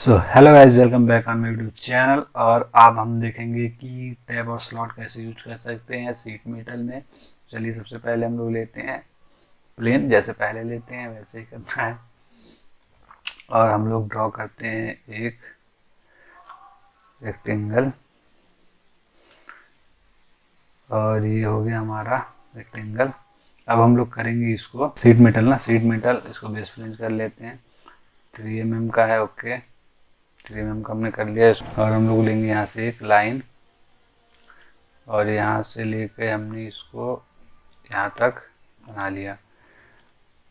So hello guys, welcome back on my YouTube channel. और अब हम देखेंगे कि टैब और स्लॉट कैसे यूज कर सकते हैं सीट मेटल में। चलिए, सबसे पहले हम लोग लेते हैं प्लेन, जैसे पहले लेते हैं वैसे ही करना है। और हम लोग ड्रॉ करते हैं एक रेक्टेंगल, और ये हो गया हमारा रेक्टेंगल। अब हम लोग करेंगे इसको सीट मेटल इसको बेस फ्रेंच कर लेते हैं। 3 mm का है, ओके। 3 mm का हमने कर लिया इसको। और हम लोग लेंगे यहाँ से एक लाइन, और यहाँ से लेके हमने इसको यहाँ तक बना लिया।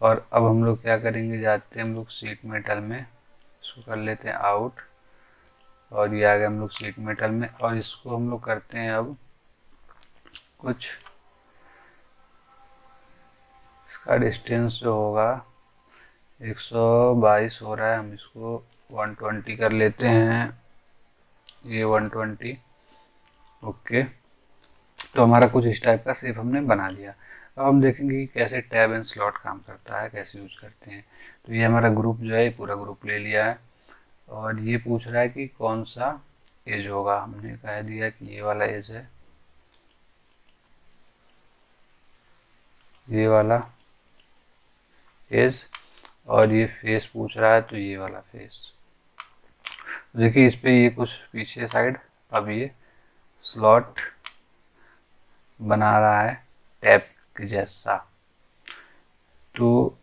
और अब हम लोग क्या करेंगे, जाते हैं हम लोग सीट मेटल में, इसको कर लेते हैं आउट। और ये आ गया हम लोग सीट मेटल में। और इसको हम लोग करते हैं अब कुछ, इसका डिस्टेंस जो होगा 122 हो रहा है, हम इसको 120 कर लेते हैं। ये 120, ओके। तो हमारा कुछ इस टाइप का शेप हमने बना लिया। अब हम देखेंगे कि कैसे टैब एंड स्लॉट काम करता है, कैसे यूज करते हैं। तो ये हमारा ग्रुप जो है, पूरा ग्रुप ले लिया है। और ये पूछ रहा है कि कौन सा एज होगा। हमने कह दिया कि ये वाला एज है, ये वाला एज। और ये फेस पूछ रहा है, तो ये वाला फेस। देखिए इस पे ये कुछ पीछे साइड अब ये स्लॉट बना रहा है टैब के जैसा। तो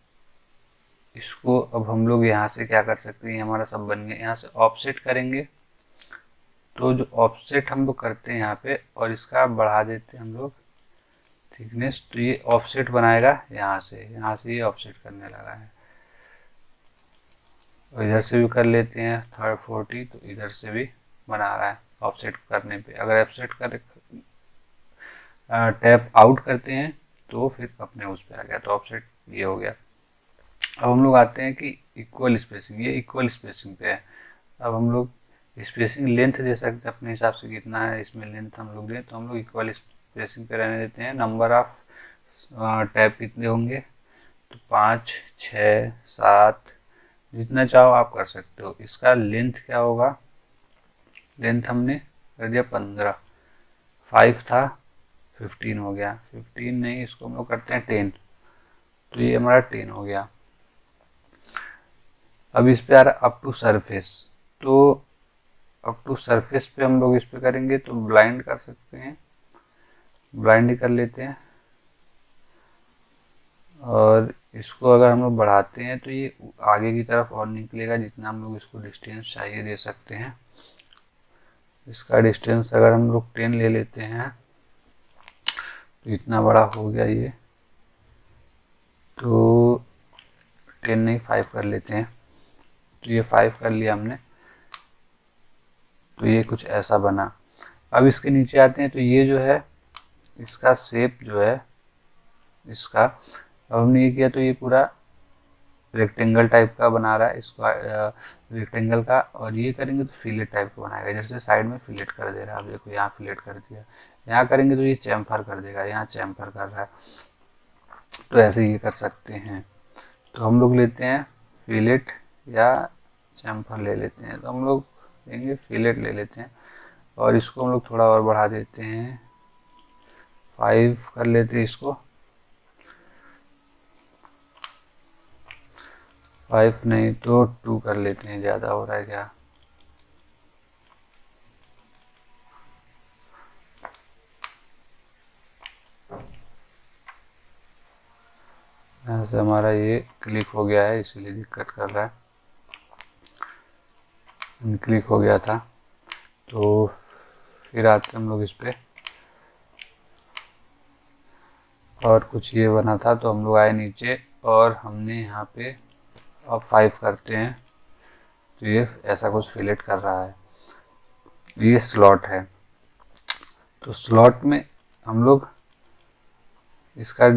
इसको अब हम लोग यहाँ से क्या कर सकते हैं, हमारा सब बन गया। यहाँ से ऑफसेट करेंगे, तो जो ऑफसेट हम लोग करते हैं यहाँ पे, और इसका बढ़ा देते हैं हम लोग थिकनेस, तो ये ऑफसेट बनाएगा। यहाँ से ये ऑफसेट करने लगा है। और इधर से भी कर लेते हैं 340, तो इधर से भी बना रहा है ऑफसेट करने पे। अगर ऑफसेट कर टैप आउट करते हैं तो फिर अपने उस पे आ गया, तो ऑफसेट ये हो गया। अब हम लोग आते हैं कि इक्वल स्पेसिंग, ये इक्वल स्पेसिंग पे है। अब हम लोग स्पेसिंग लेंथ दे सकते हैं अपने हिसाब से, कितना है इसमें लेंथ हम लोग दें, तो हम लोग इक्वल स्पेसिंग पे रहने देते हैं। नंबर ऑफ टैप कितने होंगे, तो 5, 6, 7, जितना चाहो आप कर सकते हो। इसका लेंथ क्या होगा, लेंथ हमने कर दिया 15, 5 था 15 हो गया। 15 नहीं, इसको हम लोग करते हैं 10, तो ये हमारा 10 हो गया। अब इस पे आ रहा अप टू सरफेस, तो अप टू सरफेस पे हम लोग इस पे करेंगे तो ब्लाइंड कर सकते हैं, ब्लाइंड ही कर लेते हैं। और इसको अगर हम लोग बढ़ाते हैं तो ये आगे की तरफ और निकलेगा, जितना हम लोग इसको डिस्टेंस चाहिए दे सकते हैं। इसका डिस्टेंस अगर हम लोग 10 ले लेते हैं, तो इतना बड़ा हो गया ये, तो 10 नहीं 5 कर लेते हैं। तो ये 5 कर लिया हमने, तो ये कुछ ऐसा बना। अब इसके नीचे आते हैं, तो ये जो है इसका शेप जो है इसका, अब हमने ये किया तो ये पूरा रेक्टेंगल टाइप का बना रहा है इसको, रेक्टेंगल का। और ये करेंगे तो फिलेट टाइप का बनाएगा, जैसे साइड में फिलेट कर दे रहा है। अब देखो यहाँ फिलेट कर दिया, यहाँ करेंगे तो ये चैम्फर कर देगा, यहाँ चैम्फर कर रहा है। तो ऐसे ये कर सकते हैं। तो हम लोग लेते हैं फिलेट या चैम्फर ले लेते हैं, तो हम लोग लेंगे फिलेट ले लेते हैं। और इसको हम लोग थोड़ा और बढ़ा देते हैं, 5 कर लेते हैं इसको। 5 नहीं तो 2 कर लेते हैं, ज़्यादा हो रहा है क्या। ऐसे हमारा ये क्लिक हो गया है, इसीलिए दिक्कत कर रहा है। क्लिक हो गया था, तो फिर आते हम लोग इस पे। और कुछ ये बना था, तो हम लोग आए नीचे और हमने यहाँ पे अब 5 करते हैं, तो ये ऐसा कुछ फिलेट कर रहा है। ये स्लॉट है, तो स्लॉट में हम लोग इसका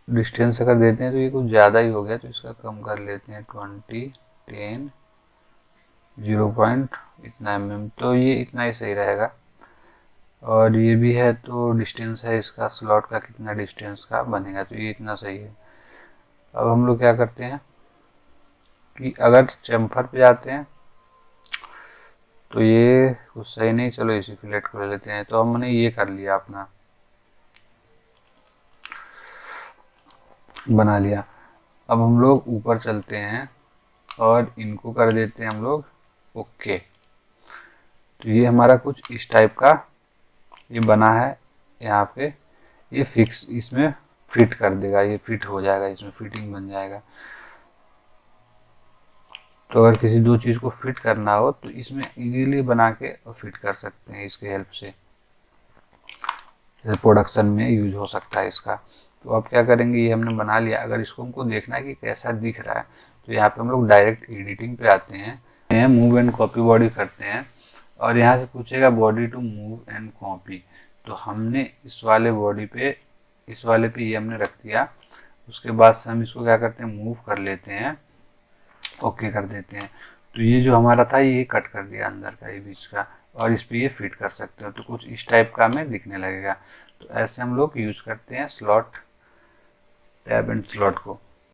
डिस्टेंस अगर देते हैं तो ये कुछ ज़्यादा ही हो गया, तो इसका कम कर लेते हैं 20, 10, 0 इतना mm, तो ये इतना ही सही रहेगा। और ये भी है, तो डिस्टेंस है इसका स्लॉट का, कितना डिस्टेंस का बनेगा, तो ये इतना सही है। अब हम लोग क्या करते हैं कि अगर चैम्फर पे जाते हैं, तो ये कुछ सही नहीं, चलो इसी फिलेट को ले लेते हैं। तो हमने ये कर लिया, अपना बना लिया। अब हम लोग ऊपर चलते हैं और इनको कर देते हैं हम लोग ओके। तो ये हमारा कुछ इस टाइप का ये बना है। यहाँ पे ये फिक्स इसमें फिट कर देगा, ये फिट हो जाएगा, इसमें फिटिंग बन जाएगा। तो अगर किसी दो चीज़ को फिट करना हो तो इसमें इजीली बना के फिट कर सकते हैं इसके हेल्प से। जैसे प्रोडक्शन में यूज हो सकता है इसका। तो अब क्या करेंगे, ये हमने बना लिया। अगर इसको हमको देखना है कि कैसा दिख रहा है तो यहाँ पे हम लोग डायरेक्ट एडिटिंग पे आते हैं, मूव एंड कॉपी बॉडी करते हैं और यहाँ से पूछेगा body to move and copy. तो हमने इस वाले बॉडी पे, इस वाले पे ये हमने रख दिया। उसके बाद से हम इसको क्या करते हैं, मूव कर लेते हैं, ओके कर देते हैं। तो ये जो हमारा था ये कट कर दिया अंदर का, ये बीच का, और इस पे ये फिट कर सकते हो। तो कुछ इस टाइप का हमें दिखने लगेगा। तो ऐसे हम लोग यूज करते हैं स्लॉट, टैब एंड स्लॉट को।